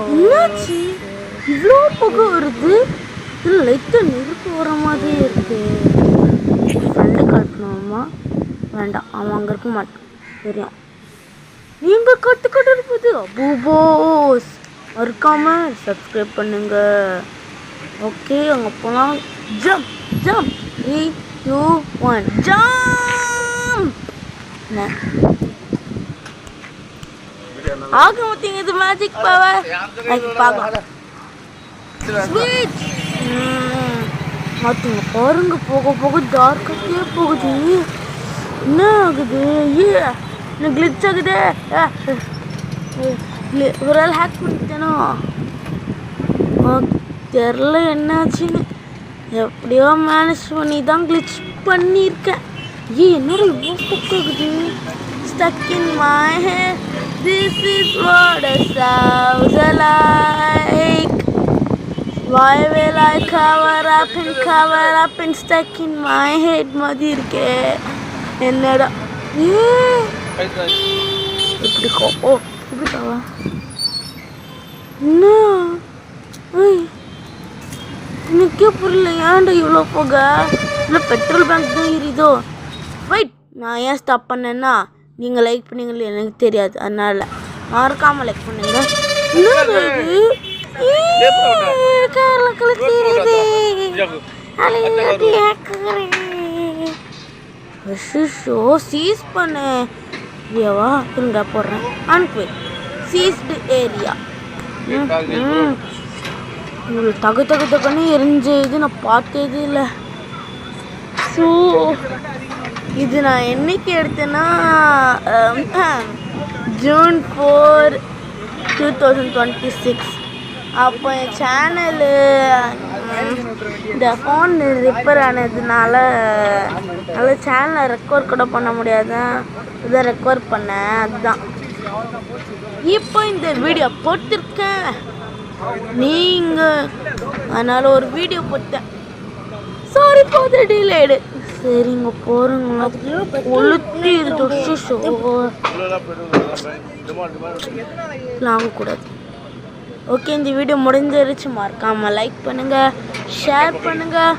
என்னாச்சு இவ்வளோ புகை வருது? இல்லை லைட்டாக நெருப்பு வர மாதிரி இருக்கு. ஃப்ரெண்டு காட்டணுமா? வேண்டாம், அவன் அங்கே இருக்க மாட்டான் தெரியும். நீங்கள் கற்றுக்கிட்டு இருப்பது அபூபோஸ். மறக்காம சப்ஸ்கிரைப் பண்ணுங்க. ஓகே, அங்கே போகலாம். Jump jump 3 2 1 jump. ஆக மொத்தம் இது மேஜிக் பவர். பார்க்கலாம். ஸ்வீட் மாற்றுங்க பாருங்க. போக போக டார்க்கே போகுது. என்ன ஆகுது? என்ன கிளிச் ஆகுது? ஒரு ஆள் ஹேக் பண்ணிட்டேனோ தெரில என்னாச்சுன்னு. எப்படியோ மேனேஜ் பண்ணி தான் கிளிச் பண்ணியிருக்கேன். என்னோட இவ்வளோ ஸ்டக் ஆகுது. Stuck in my head. This is what a sounds like. Why will I cover up and stuck in my head? மாதிரி இருக்கே என்னடா எப்படிக்கோ? ஓ இப்படிக்காவா? என்ன எனக்கே புரியல. ஏன்டா இவ்வளோ போக? இல்லை பெட்ரோல் பேங்க் தான் எரியுதோ? வெயிட், நான் ஏன் ஸ்டாப் பண்ணேன்னா நீங்கள் லைக் பண்ணீங்களே எனக்கு தெரியாது. அதனால் மறக்காமல் லைக் பண்ணுங்க. சீஸ் பண்ண ஏரியாவா? இருங்க போடுறேன். அனுப்பு சீஸ்டு ஏரியா. உங்களுக்கு தகு தகு தகுன்னு எரிஞ்ச இது நான் பார்த்ததே இல்லை. ஸோ இது நான் என்னைக்கு எடுத்தேன்னா June 4, 2026. அப்போ என் சேனலு இந்த ஃபோன் ரிப்பேர் ஆனதுனால சேனலை ரெக்கார்ட் கூட பண்ண முடியாது. இதை ரெக்கார்ட் பண்ணேன், அதுதான் இப்போ இந்த வீடியோ போட்டிருக்கேன். நீங்கள் அதனால் ஒரு வீடியோ போட்டேன். Sorry for the delayed. சரிங்க போகிறோங்களா? கொளுத்திடுது. வாங்கக்கூடாது. ஓகே, இந்த வீடியோ முடிஞ்சிருச்சு. மறக்காமல் லைக் பண்ணுங்கள், ஷேர் பண்ணுங்கள்,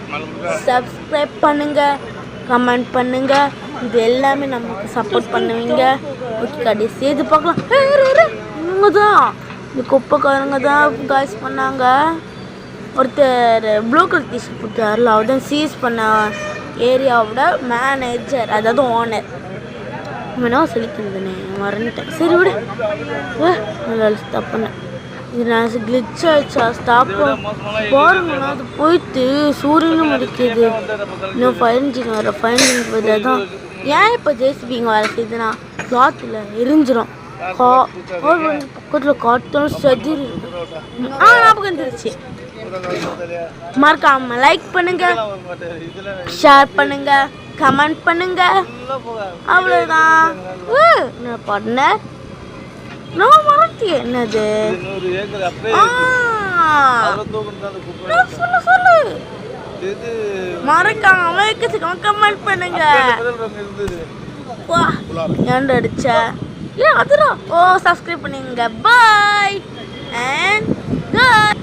சப்ஸ்கிரைப் பண்ணுங்கள், கமெண்ட் பண்ணுங்கள். இது எல்லாமே நமக்கு சப்போர்ட் பண்ணுவீங்க. ஓகே, கடைசி இது பார்க்கலாம். இவங்க தான் இந்த குப்பைக்காரங்க தான் காய்ஸ் பண்ணாங்க. ஒருத்தர் ப்ளூ கலர் டிஷர்ட் போட்டார்ல, அவர் தான் சீஸ் பண்ண ஏரியாவோட மேனேஜர், அதாவது ஓனர். வேணா சொல்லிக்கிறதுனே மறந்துட்டேன். சரி விடு. நல்லா ஸ்டாப் பண்ணேன். இது நான் கிளிச் ஆயிடுச்சா? ஸ்டாப் பாருங்களா, அது போயிட்டு சூரியனும் முடிக்குது. இன்னும் ஃபைனல் வர ஃபைனல் பதிலாக தான். ஏன் இப்போ ஜேசிபிங்க வேலை செய்யுதுன்னா கிளாத்தில் எரிஞ்சிடும். பக்கத்தில் காட்டும் செதிரி. ஞாபகம் வந்துருச்சு. மறக்காம லைக் பண்ணுங்க, ஷேர் பண்ணுங்க, கமெண்ட் பண்ணுங்க. அவ்வளோதான். என்ன பண்ண நான் மறந்தேன். என்னது? சொல்லு. மறக்காம கமெண்ட் பண்ணுங்க. ஏன்டா அடிச்ச? ஏன் அதுதான். ஓ சப்ஸ்கிரைப் பண்ணுங்க. பாய் அண்ட் குட்.